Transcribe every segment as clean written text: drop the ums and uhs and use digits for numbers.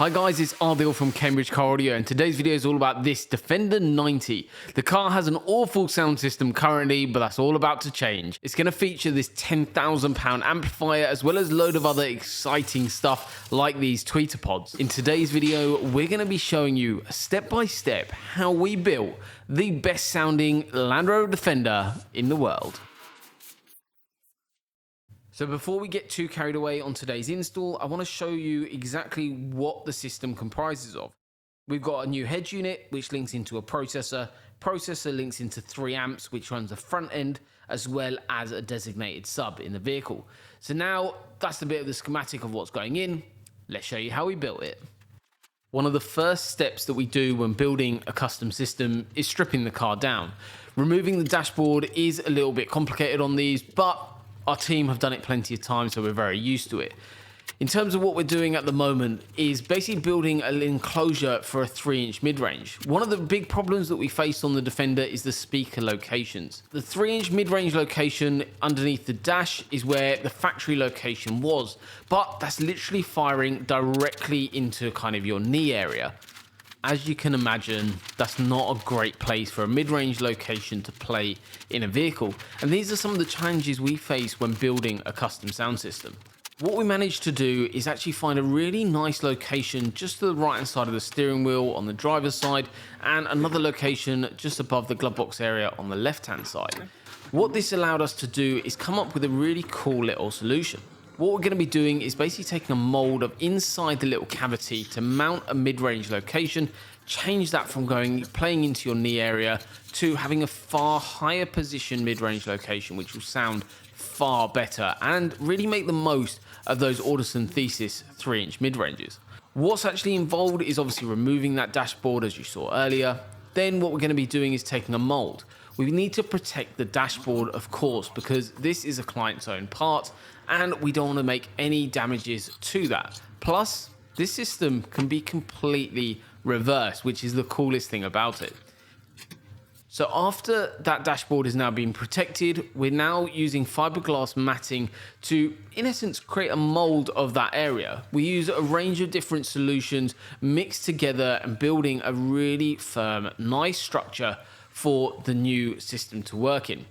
Hi guys, it's Ardil from Cambridge Car Audio, and today's video is all about this Defender 90. The car has an awful sound system currently, but that's all about to change. It's going to feature this £10,000 amplifier as well as a load of other exciting stuff like these tweeter pods. In today's video, we're going to be showing you step by step how we built the best sounding Land Rover Defender in the world. So before we get too carried away on today's install, I want to show you exactly what the system comprises of. We've got a new head unit, which links into a processor. Processor links into 3 amps, which runs the front end, as well as a designated sub in the vehicle. So now that's a bit of the schematic of what's going in. Let's show you how we built it. One of the first steps that we do when building a custom system is stripping the car down. Removing the dashboard is a little bit complicated on these, but our team have done it plenty of times, so we're very used to it. In terms of what we're doing at the moment is basically building an enclosure for a 3-inch mid-range. One of the big problems that we face on the Defender is the speaker locations. The 3-inch mid-range location underneath the dash is where the factory location was, but that's literally firing directly into kind of your knee area. As you can imagine, that's not a great place for a mid-range location to play in a vehicle. And these are some of the challenges we face when building a custom sound system. What we managed to do is actually find a really nice location just to the right-hand side of the steering wheel on the driver's side, and another location just above the glove box area on the left-hand side. What this allowed us to do is come up with a really cool little solution. What we're going to be doing is basically taking a mold of inside the little cavity to mount a mid-range location, change that from playing into your knee area to having a far higher position mid-range location, which will sound far better and really make the most of those Audison thesis 3-inch mid-ranges. What's actually involved is obviously removing that dashboard as you saw earlier. Then what we're going to be doing is taking a mold. We need to protect the dashboard, of course, because this is a client's own part and we don't want to make any damages to that. Plus, this system can be completely reversed, which is the coolest thing about it. So after that dashboard is now being protected, we're now using fiberglass matting to, in essence, create a mold of that area. We use a range of different solutions mixed together and building a really firm, nice structure for the new system to work in.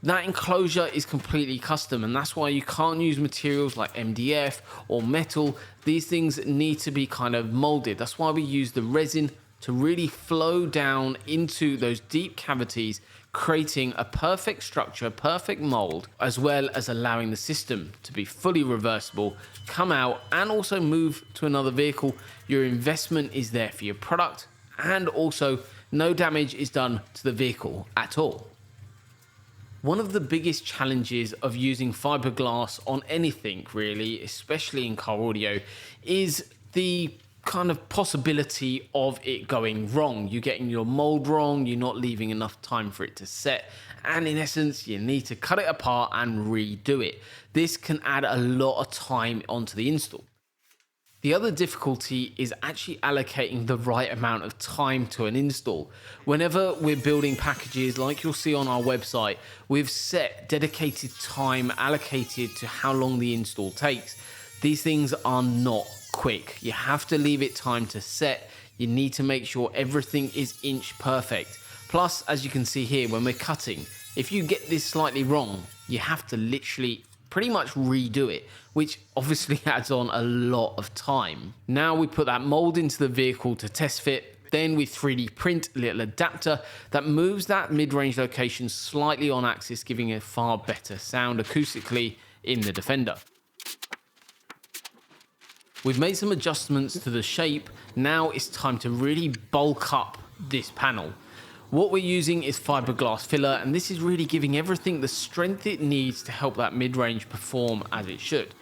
That enclosure is completely custom, and that's why you can't use materials like MDF or metal. These things need to be kind of molded. That's why we use the resin to really flow down into those deep cavities, creating a perfect structure, perfect mold, as well as allowing the system to be fully reversible, come out and also move to another vehicle. Your investment is there for your product, and also no damage is done to the vehicle at all. One of the biggest challenges of using fiberglass on anything really, especially in car audio, is the kind of possibility of it going wrong. You're getting your mold wrong, you're not leaving enough time for it to set, and in essence, you need to cut it apart and redo it. This can add a lot of time onto the install. The other difficulty is actually allocating the right amount of time to an install. Whenever we're building packages, like you'll see on our website, we've set dedicated time allocated to how long the install takes. These things are not quick. You have to leave it time to set. You need to make sure everything is inch perfect. Plus, as you can see here, when we're cutting, if you get this slightly wrong, you have to literally pretty much redo it, which obviously adds on a lot of time. Now we put that mold into the vehicle to test fit. Then we 3D print a little adapter that moves that mid-range location slightly on axis, giving a far better sound acoustically in the Defender. We've made some adjustments to the shape. Now it's time to really bulk up this panel. What we're using is fiberglass filler, and this is really giving everything the strength it needs to help that mid-range perform as it should.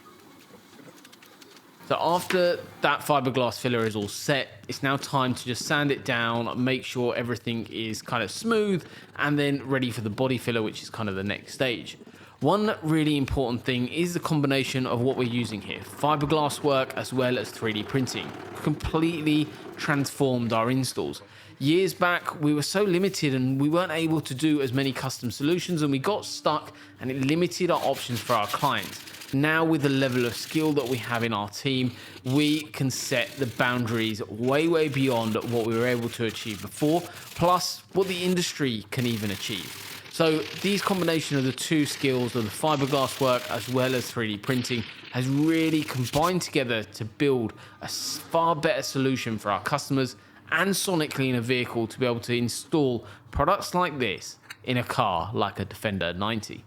So after that fiberglass filler is all set, it's now time to just sand it down, make sure everything is kind of smooth, and then ready for the body filler, which is kind of the next stage. One really important thing is the combination of what we're using here. Fiberglass work as well as 3D printing. Completely transformed our installs. Years back, we were so limited and we weren't able to do as many custom solutions, and we got stuck and it limited our options for our clients. Now with the level of skill that we have in our team, we can set the boundaries way beyond what we were able to achieve before, plus what the industry can even achieve. So these combination of the two skills of the fiberglass work as well as 3D printing has really combined together to build a far better solution for our customers and sonically in a vehicle to be able to install products like this in a car like a Defender 90.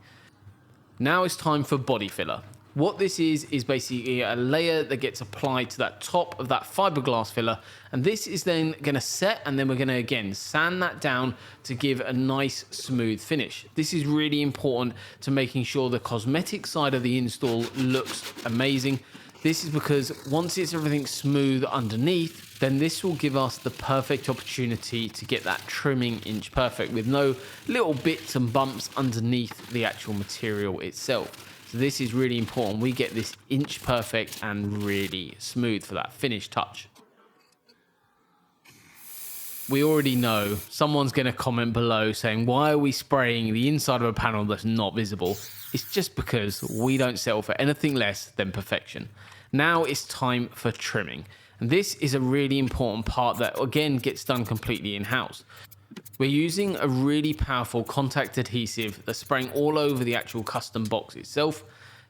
Now it's time for body filler. What this is basically a layer that gets applied to that top of that fiberglass filler, and this is then going to set, and then we're going to again sand that down to give a nice smooth finish. This is really important to making sure the cosmetic side of the install looks amazing. This is because once it's everything smooth underneath, then this will give us the perfect opportunity to get that trimming inch perfect with no little bits and bumps underneath the actual material itself. So this is really important. We get this inch perfect and really smooth for that finished touch. We already know someone's going to comment below saying, why are we spraying the inside of a panel that's not visible? It's just because we don't settle for anything less than perfection. Now it's time for trimming. And this is a really important part that again gets done completely in-house. We're using a really powerful contact adhesive that's spraying all over the actual custom box itself.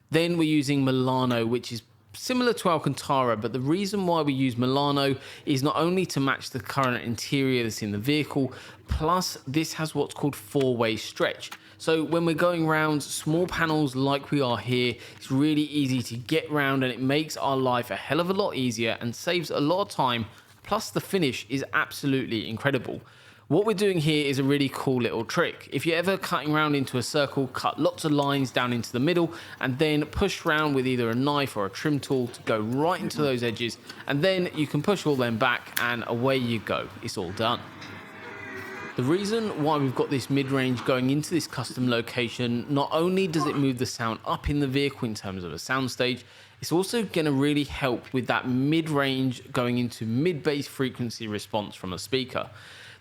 Then we're using Milano, which is similar to Alcantara, but the reason why we use Milano is not only to match the current interior that's in the vehicle, plus this has what's called four-way stretch. So when we're going around small panels like we are here, it's really easy to get round, and it makes our life a hell of a lot easier and saves a lot of time. Plus the finish is absolutely incredible. What we're doing here is a really cool little trick. If you're ever cutting around into a circle, cut lots of lines down into the middle and then push around with either a knife or a trim tool to go right into those edges, and then you can push all them back and away you go. It's all done. The reason why we've got this mid-range going into this custom location, not only does it move the sound up in the vehicle in terms of a soundstage, it's also going to really help with that mid-range going into mid-bass frequency response from a speaker.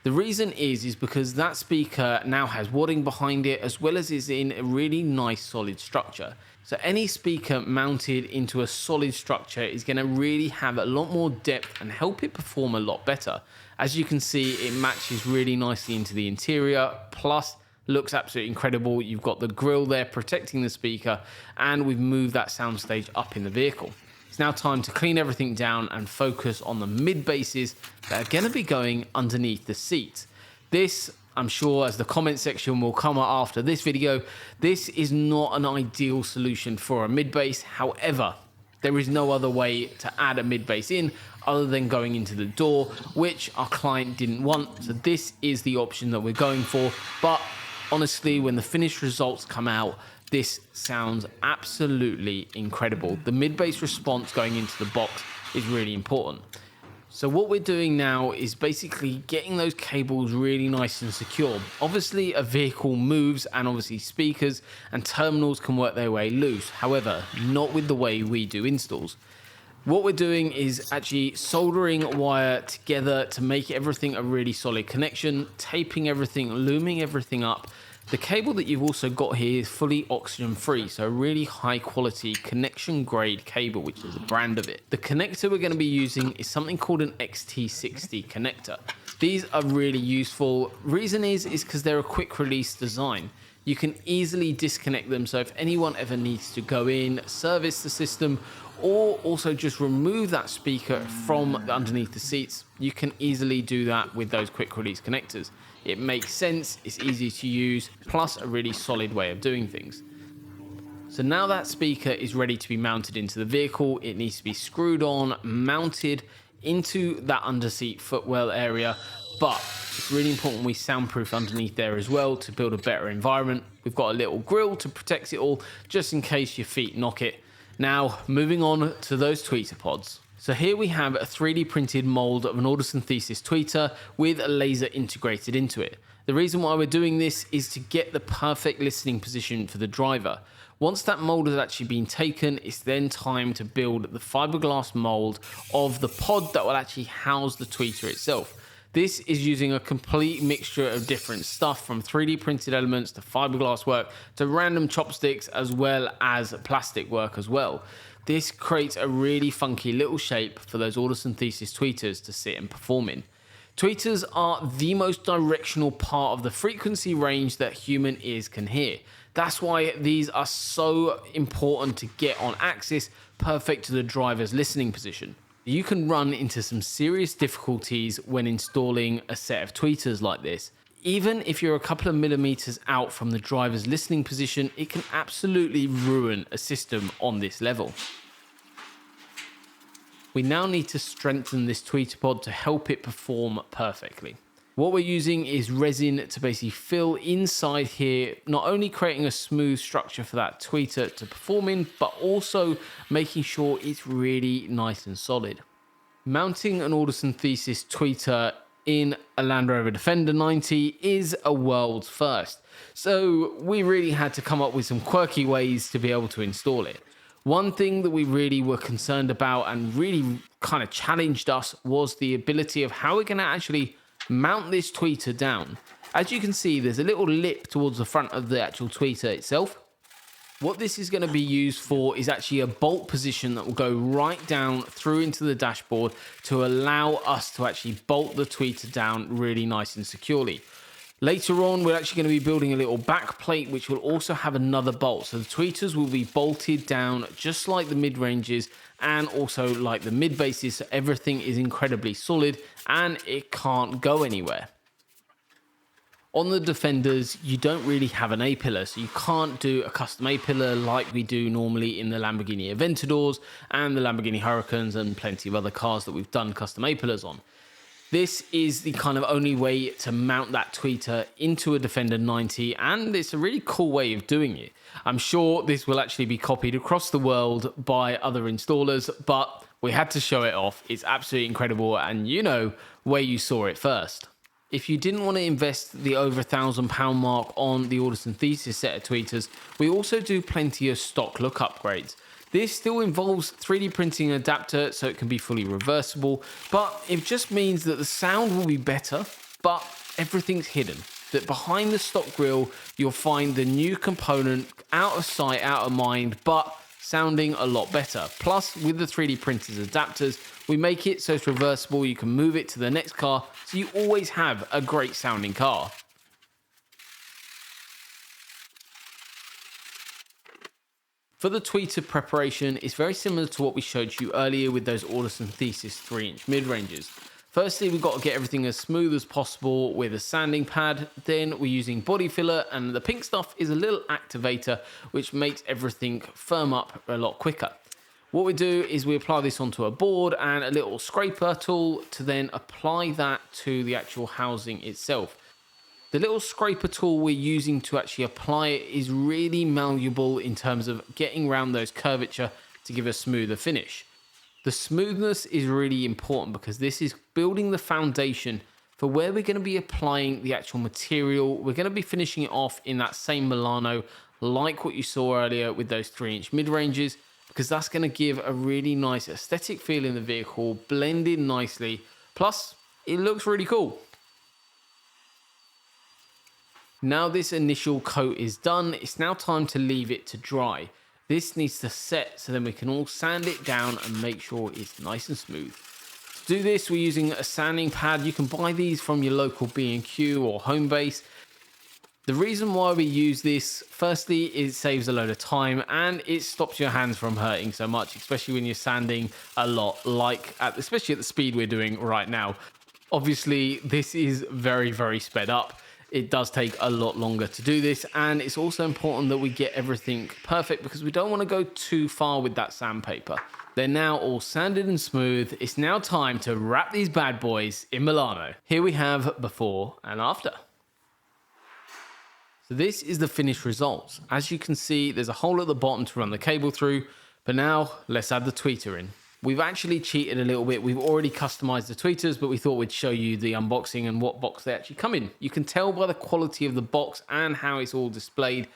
The reason is because that speaker now has wadding behind it, as well as is in a really nice solid structure. So any speaker mounted into a solid structure is going to really have a lot more depth and help it perform a lot better. As you can see, it matches really nicely into the interior, plus looks absolutely incredible. You've got the grille there protecting the speaker, and we've moved that soundstage up in the vehicle. It's now time to clean everything down and focus on the mid basses that are going to be going underneath the seat. This, I'm sure, as the comment section will come up after this video, this is not an ideal solution for a mid bass. However, there is no other way to add a mid bass in other than going into the door, which our client didn't want. So this is the option that we're going for. But honestly, when the finished results come out, this sounds absolutely incredible. The mid-bass response going into the box is really important. So what we're doing now is basically getting those cables really nice and secure. Obviously, a vehicle moves, and obviously speakers and terminals can work their way loose. However, not with the way we do installs. What we're doing is actually soldering wire together to make everything a really solid connection, taping everything, looming everything up. The cable that you've also got here is fully oxygen free, so a really high quality connection grade cable, which is the brand of it. The connector we're going to be using is something called an XT60 connector. These are really useful. Reason is because they're a quick release design. You can easily disconnect them, so if anyone ever needs to go in, service the system, or also just remove that speaker from underneath the seats, you can easily do that with those quick release connectors. It makes sense, it's easy to use, plus a really solid way of doing things. So now that speaker is ready to be mounted into the vehicle, it needs to be screwed on, mounted into that underseat footwell area, but it's really important we soundproof underneath there as well to build a better environment. We've got a little grille to protect it all, just in case your feet knock it. Now, moving on to those tweeter pods. So here we have a 3D printed mold of an Audison Thesis tweeter with a laser integrated into it. The reason why we're doing this is to get the perfect listening position for the driver. Once that mold has actually been taken, it's then time to build the fiberglass mold of the pod that will actually house the tweeter itself. This is using a complete mixture of different stuff, from 3D printed elements to fiberglass work to random chopsticks, as well as plastic work as well. This creates a really funky little shape for those Audison thesis tweeters to sit and perform in. Tweeters are the most directional part of the frequency range that human ears can hear. That's why these are so important to get on axis, perfect to the driver's listening position. You can run into some serious difficulties when installing a set of tweeters like this. Even if you're a couple of millimeters out from the driver's listening position, it can absolutely ruin a system on this level. We now need to strengthen this tweeter pod to help it perform perfectly. What we're using is resin to basically fill inside here, not only creating a smooth structure for that tweeter to perform in, but also making sure it's really nice and solid. Mounting an Audison thesis tweeter in a Land Rover Defender 90 is a world's first. So we really had to come up with some quirky ways to be able to install it. One thing that we really were concerned about and really kind of challenged us was the ability of how we're going to actually mount this tweeter down. As you can see, there's a little lip towards the front of the actual tweeter itself. What this is going to be used for is actually a bolt position that will go right down through into the dashboard to allow us to actually bolt the tweeter down really nice and securely. Later on, we're actually going to be building a little back plate which will also have another bolt. So the tweeters will be bolted down just like the mid-ranges and also like the mid-basses. So everything is incredibly solid and it can't go anywhere. On the Defenders, you don't really have an A-pillar, so you can't do a custom A-pillar like we do normally in the Lamborghini Aventadors and the Lamborghini Huracans and plenty of other cars that we've done custom A-pillars on. This is the kind of only way to mount that tweeter into a Defender 90, and it's a really cool way of doing it. I'm sure this will actually be copied across the world by other installers, but we had to show it off. It's absolutely incredible, and you know where you saw it first. If you didn't want to invest the over £1,000 mark on the Audison thesis set of tweeters, we also do plenty of stock look upgrades. This still involves 3D printing an adapter so it can be fully reversible, but it just means that the sound will be better, but everything's hidden. That behind the stock grille, you'll find the new component out of sight, out of mind, but sounding a lot better. Plus, with the 3D printers adapters, we make it so it's reversible, you can move it to the next car, so you always have a great sounding car. For the tweeter preparation, it's very similar to what we showed you earlier with those Audison thesis 3-inch mid-ranges. Firstly, we've got to get everything as smooth as possible with a sanding pad. Then we're using body filler, and the pink stuff is a little activator which makes everything firm up a lot quicker. What we do is we apply this onto a board and a little scraper tool to then apply that to the actual housing itself. The little scraper tool we're using to actually apply it is really malleable in terms of getting around those curvature to give a smoother finish. The smoothness is really important because this is building the foundation for where we're going to be applying the actual material. We're going to be finishing it off in that same Milano like what you saw earlier with those 3-inch mid-ranges, because that's going to give a really nice aesthetic feel in the vehicle, blend in nicely, plus it looks really cool. Now this initial coat is done, it's now time to leave it to dry. This needs to set so then we can all sand it down and make sure it's nice and smooth. To do this, we're using a sanding pad. You can buy these from your local B&Q or Homebase. The reason why we use this, firstly, it saves a load of time and it stops your hands from hurting so much, especially when you're sanding a lot, especially at the speed we're doing right now. Obviously, this is very, very sped up. It does take a lot longer to do this, and it's also important that we get everything perfect because we don't want to go too far with that sandpaper. They're now all sanded and smooth. It's now time to wrap these bad boys in Milano. Here we have before and after. So this is the finished results. As you can see, there's a hole at the bottom to run the cable through, but now let's add the tweeter in. We've actually cheated a little bit. We've already customized the tweeters, but we thought we'd show you the unboxing and what box they actually come in. You can tell by the quality of the box and how it's all displayed.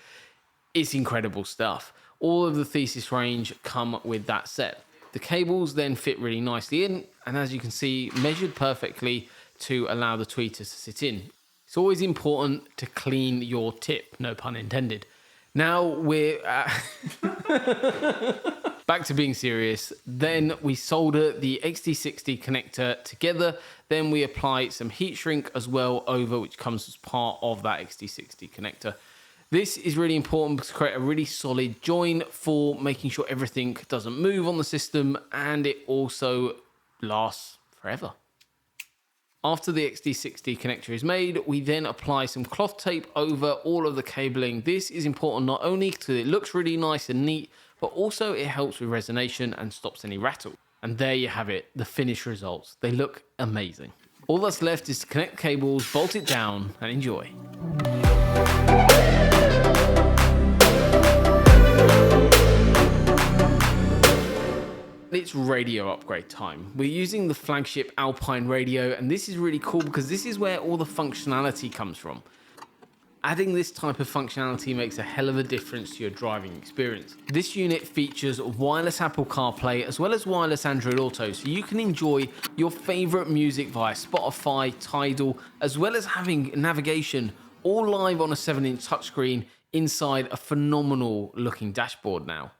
It's incredible stuff. All of the thesis range come with that set. The cables then fit really nicely in, and as you can see, measured perfectly to allow the tweeters to sit in. It's always important to clean your tip, no pun intended. Now we're back to being serious. Then we solder the XT60 connector together. Then we apply some heat shrink as well over, which comes as part of that XT60 connector. This is really important to create a really solid join for making sure everything doesn't move on the system, and it also lasts forever. After the XT60 connector is made, we then apply some cloth tape over all of the cabling. This is important not only because it looks really nice and neat, but also it helps with resonation and stops any rattle. And there you have it, the finished results. They look amazing. All that's left is to connect cables, bolt it down, and enjoy. It's radio upgrade time. We're using the flagship ALPINE radio, and this is really cool because this is where all the functionality comes from. Adding this type of functionality makes a hell of a difference to your driving experience. This unit features wireless Apple CarPlay as well as wireless Android Auto, so you can enjoy your favorite music via Spotify, Tidal, as well as having navigation all live on a 7-inch touchscreen inside a phenomenal looking dashboard now.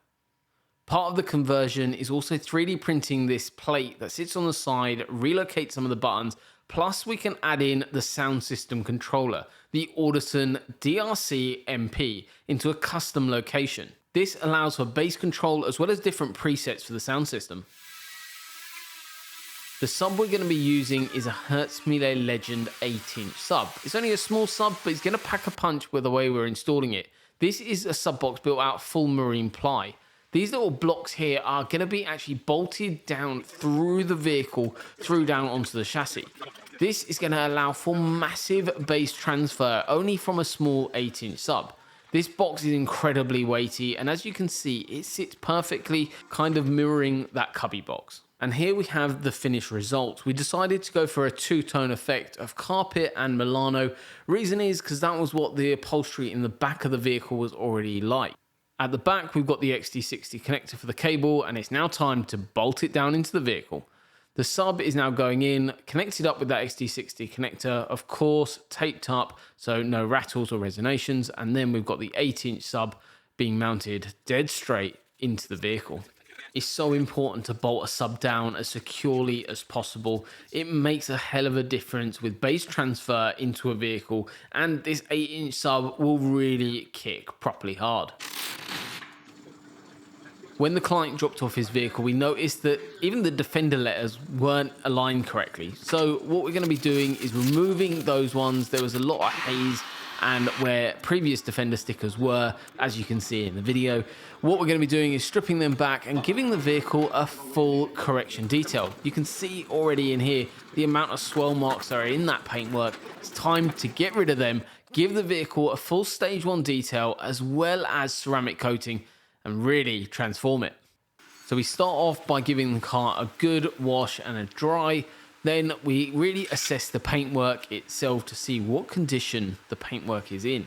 Part of the conversion is also 3D printing this plate that sits on the side, relocate some of the buttons, plus we can add in the sound system controller, the Audison DRC MP, into a custom location. This allows for bass control as well as different presets for the sound system. The sub we're going to be using is a Hertz Mille Legend 8-inch sub. It's only a small sub, but it's going to pack a punch with the way we're installing it. This is a sub box built out full marine ply. These little blocks here are going to be actually bolted down through the vehicle, through down onto the chassis. This is going to allow for massive bass transfer only from a small 8-inch sub. This box is incredibly weighty, and as you can see, it sits perfectly, kind of mirroring that cubby box. And here we have the finished result. We decided to go for a two-tone effect of carpet and Milano. Reason is because that was what the upholstery in the back of the vehicle was already like. At the back, we've got the XT60 connector for the cable, and it's now time to bolt it down into the vehicle. The sub is now going in, connected up with that XT60 connector, of course, taped up, so no rattles or resonations, and then we've got the 8-inch sub being mounted dead straight into the vehicle. It's so important to bolt a sub down as securely as possible. It makes a hell of a difference with bass transfer into a vehicle, and this 8-inch sub will really kick properly hard. When the client dropped off his vehicle, we noticed that even the Defender letters weren't aligned correctly. So what we're going to be doing is removing those ones. There was a lot of haze, and where previous Defender stickers were, as you can see in the video, what we're going to be doing is stripping them back and giving the vehicle a full correction detail. You can see already in here the amount of swirl marks that are in that paintwork. It's time to get rid of them, give the vehicle a full stage 1 detail as well as ceramic coating, and really transform it. So we start off by giving the car a good wash and a dry. Then we really assess the paintwork itself to see what condition the paintwork is in.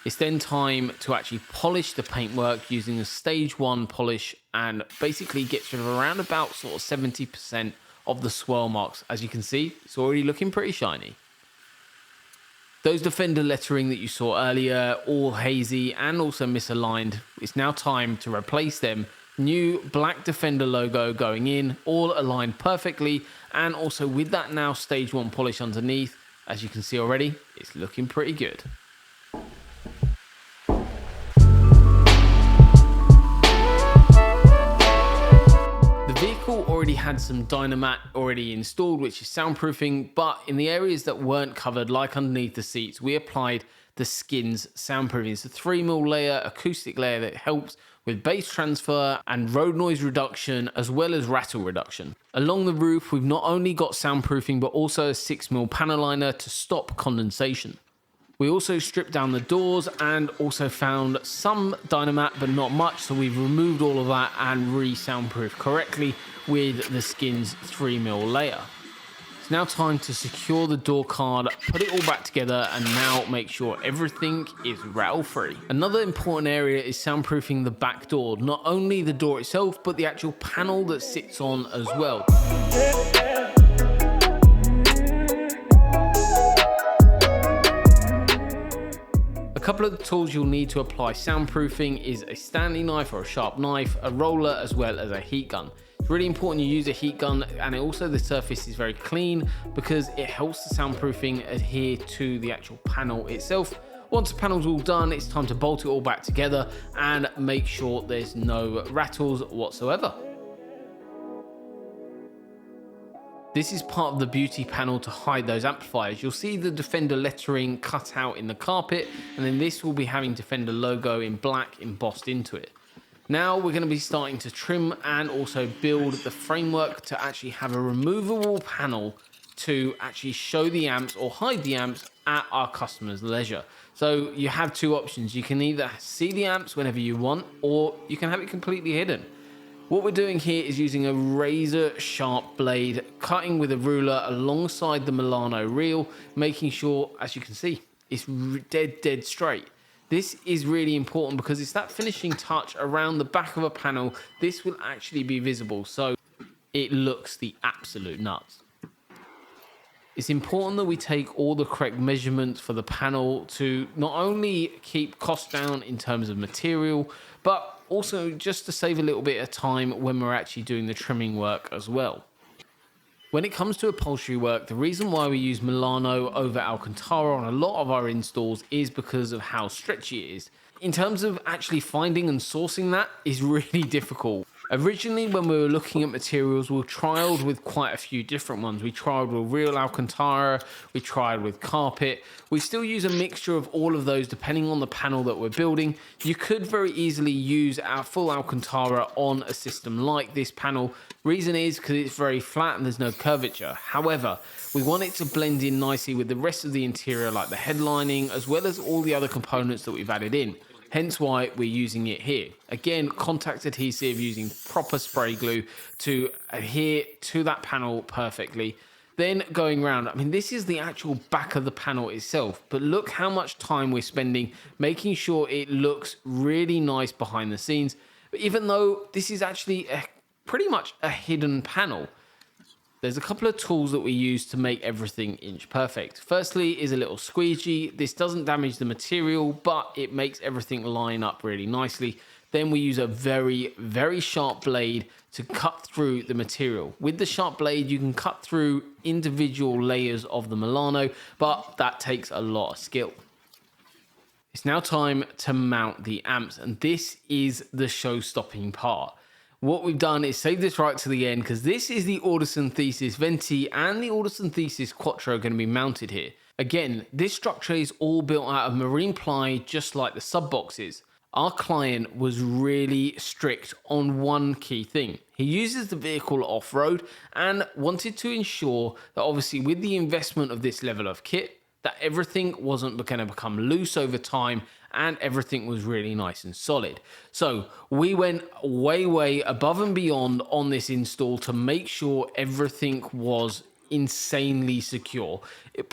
It's then time to actually polish the paintwork using a stage 1 polish, and basically gets rid of around about sort of 70% of the swirl marks. As you can see, it's already looking pretty shiny. Those Defender lettering that you saw earlier, all hazy and also misaligned, it's now time to replace them. New black Defender logo going in, all aligned perfectly, and also with that now stage 1 polish underneath, as you can see already, it's looking pretty good. The vehicle already had some Dynamat already installed, which is soundproofing, but in the areas that weren't covered, like underneath the seats, we applied the Skinz soundproofing. It's a 3mm layer, acoustic layer that helps with bass transfer and road noise reduction, as well as rattle reduction. Along the roof, we've not only got soundproofing, but also a 6mm panel liner to stop condensation. We also stripped down the doors and also found some Dynamat, but not much, so we've removed all of that and re-soundproofed correctly with the Skinz 3mm layer. It's now time to secure the door card, put it all back together, and now make sure everything is rattle-free. Another important area is soundproofing the back door, not only the door itself, but the actual panel that sits on as well. A couple of the tools you'll need to apply soundproofing is a Stanley knife or a sharp knife, a roller, as well as a heat gun. It's really important you use a heat gun, and also the surface is very clean because it helps the soundproofing adhere to the actual panel itself. Once the panel's all done, it's time to bolt it all back together and make sure there's no rattles whatsoever. This is part of the beauty panel to hide those amplifiers. You'll see the Defender lettering cut out in the carpet, and then this will be having Defender logo in black embossed into it. Now we're going to be starting to trim and also build the framework to actually have a removable panel to actually show the amps or hide the amps at our customer's leisure. So you have two options. You can either see the amps whenever you want, or you can have it completely hidden. What we're doing here is using a razor sharp blade, cutting with a ruler alongside the Milano reel, making sure, as you can see, it's dead straight. This is really important because it's that finishing touch around the back of a panel. This will actually be visible, so it looks the absolute nuts. It's important that we take all the correct measurements for the panel to not only keep costs down in terms of material, but also just to save a little bit of time when we're actually doing the trimming work as well. When it comes to upholstery work, the reason why we use Milano over Alcantara on a lot of our installs is because of how stretchy it is. In terms of actually finding and sourcing that is really difficult. Originally, when we were looking at materials, we trialed with quite a few different ones. We trialed with real Alcantara, we tried with carpet. We still use a mixture of all of those depending on the panel that we're building. You could very easily use our full Alcantara on a system like this panel. Reason is because it's very flat and there's no curvature. However, we want it to blend in nicely with the rest of the interior, like the headlining, as well as all the other components that we've added in. Hence why we're using it here. Again, contact adhesive using proper spray glue to adhere to that panel perfectly. Then going around, I mean, this is the actual back of the panel itself, but look how much time we're spending making sure it looks really nice behind the scenes. But even though this is actually pretty much a hidden panel, there's a couple of tools that we use to make everything inch perfect. Firstly is a little squeegee. This doesn't damage the material, but it makes everything line up really nicely. Then we use a very sharp blade to cut through the material. With the sharp blade, you can cut through individual layers of the Milano, but that takes a lot of skill. It's now time to mount the amps, and this is the show-stopping part. What we've done is save this right to the end because this is the Audison Thesis Venti and the Audison Thesis Quattro are going to be mounted here. Again, this structure is all built out of marine ply, just like the sub boxes. Our client was really strict on one key thing. He uses the vehicle off-road and wanted to ensure that obviously with the investment of this level of kit, that everything wasn't going to become loose over time and everything was really nice and solid. So we went way above and beyond on this install to make sure everything was insanely secure. It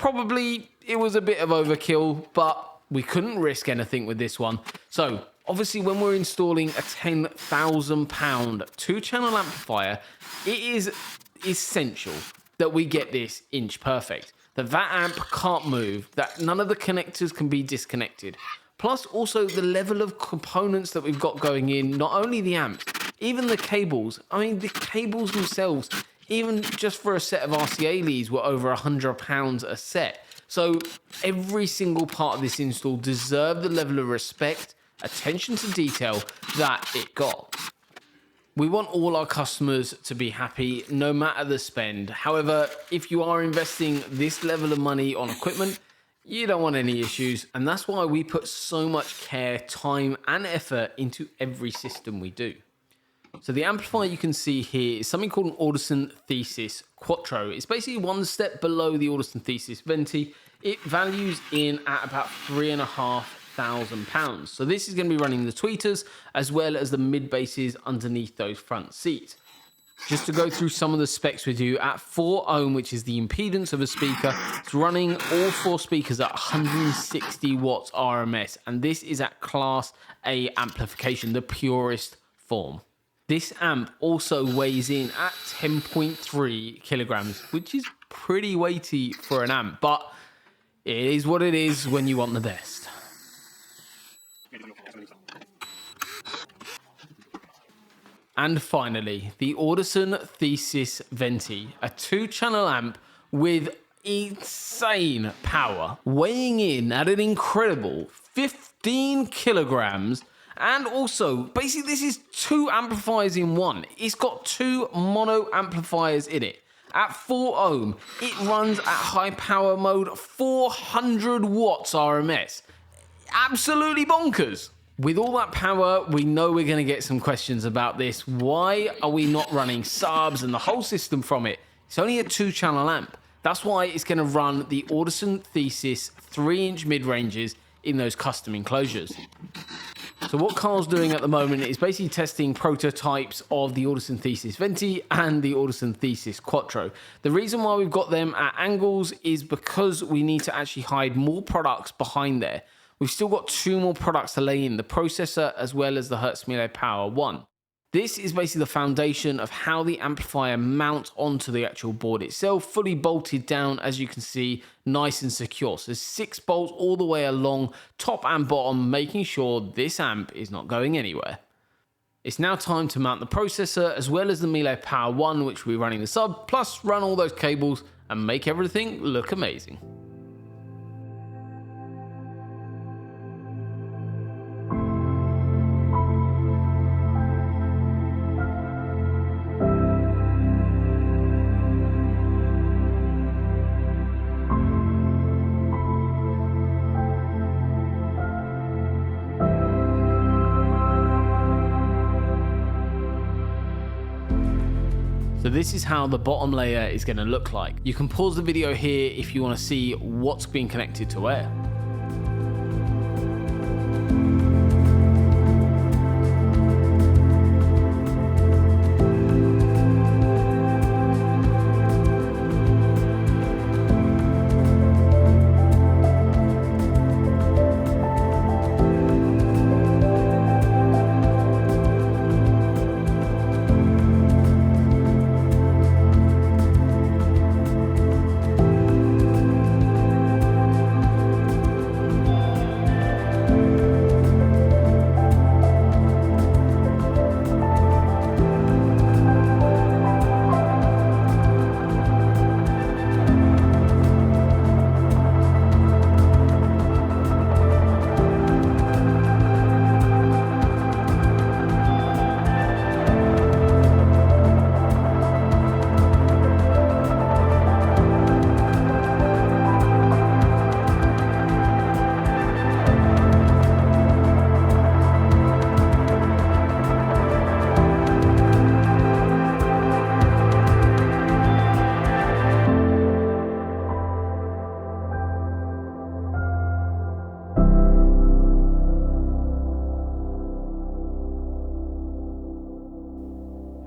was a bit of overkill, but we couldn't risk anything with this one. So obviously when we're installing a £10,000 two-channel amplifier, it is essential that we get this inch perfect. That amp can't move, that none of the connectors can be disconnected. Plus also the level of components that we've got going in, not only the amps, even the cables. I mean, the cables themselves, even just for a set of RCA leads, were over £100 a set. So every single part of this install deserved the level of respect, attention to detail that it got. We want all our customers to be happy, no matter the spend. However, if you are investing this level of money on equipment, you don't want any issues. And that's why we put so much care, time, and effort into every system we do. So the amplifier you can see here is something called an Audison Thesis Quattro. It's basically one step below the Audison Thesis Venti. It values in at about £3,500. So this is going to be running the tweeters as well as the mid basses underneath those front seats. Just to go through some of the specs with you, at 4 ohm, which is the impedance of a speaker, it's running all 4 speakers at 160 watts RMS, and this is at Class A amplification, the purest form. This amp also weighs in at 10.3 kilograms, which is pretty weighty for an amp, but it is what it is when you want the best. And finally, the Audison Thesis Venti, a 2-channel amp with insane power, weighing in at an incredible 15 kilograms. And also, basically, this is 2 amplifiers in one. It's got 2 mono amplifiers in it. At 4 ohm, it runs at high power mode, 400 watts RMS. Absolutely bonkers. With all that power, we know we're going to get some questions about this. Why are we not running subs and the whole system from it? It's only a 2-channel amp. That's why it's going to run the Audison Thesis 3-inch mid-ranges in those custom enclosures. So what Carl's doing at the moment is basically testing prototypes of the Audison Thesis Venti and the Audison Thesis Quattro. The reason why we've got them at angles is because we need to actually hide more products behind there. We've still got 2 more products to lay in, the processor as well as the Hertz ML Power 1. This is basically the foundation of how the amplifier mounts onto the actual board itself, fully bolted down, as you can see, nice and secure. So there's 6 bolts all the way along, top and bottom, making sure this amp is not going anywhere. It's now time to mount the processor as well as the Mille Power 1, which we're running the sub, plus run all those cables and make everything look amazing. So this is how the bottom layer is going to look like. You can pause the video here if you want to see what's being connected to where.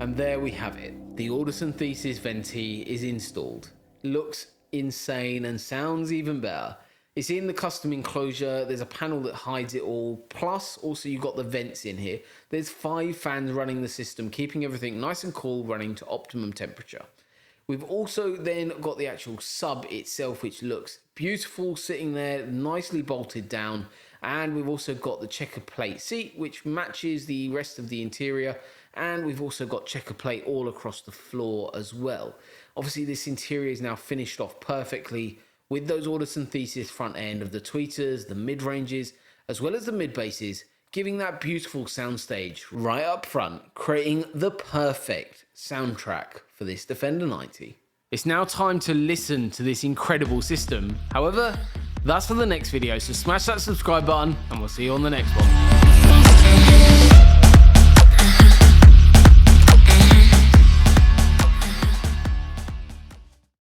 And there we have it. The Audison Thesis Venti is installed. Looks insane and sounds even better. It's in the custom enclosure. There's a panel that hides it all. Plus, also you've got the vents in here. There's 5 fans running the system, keeping everything nice and cool, running to optimum temperature. We've also then got the actual sub itself, which looks beautiful, sitting there, nicely bolted down. And we've also got the checker plate seat, which matches the rest of the interior. And we've also got checker plate all across the floor as well. Obviously, this interior is now finished off perfectly with those Audison Thesis front end of the tweeters, the mid-ranges, as well as the mid-basses, giving that beautiful soundstage right up front, creating the perfect soundtrack for this Defender 90. It's now time to listen to this incredible system. However, that's for the next video, so smash that subscribe button and we'll see you on the next one.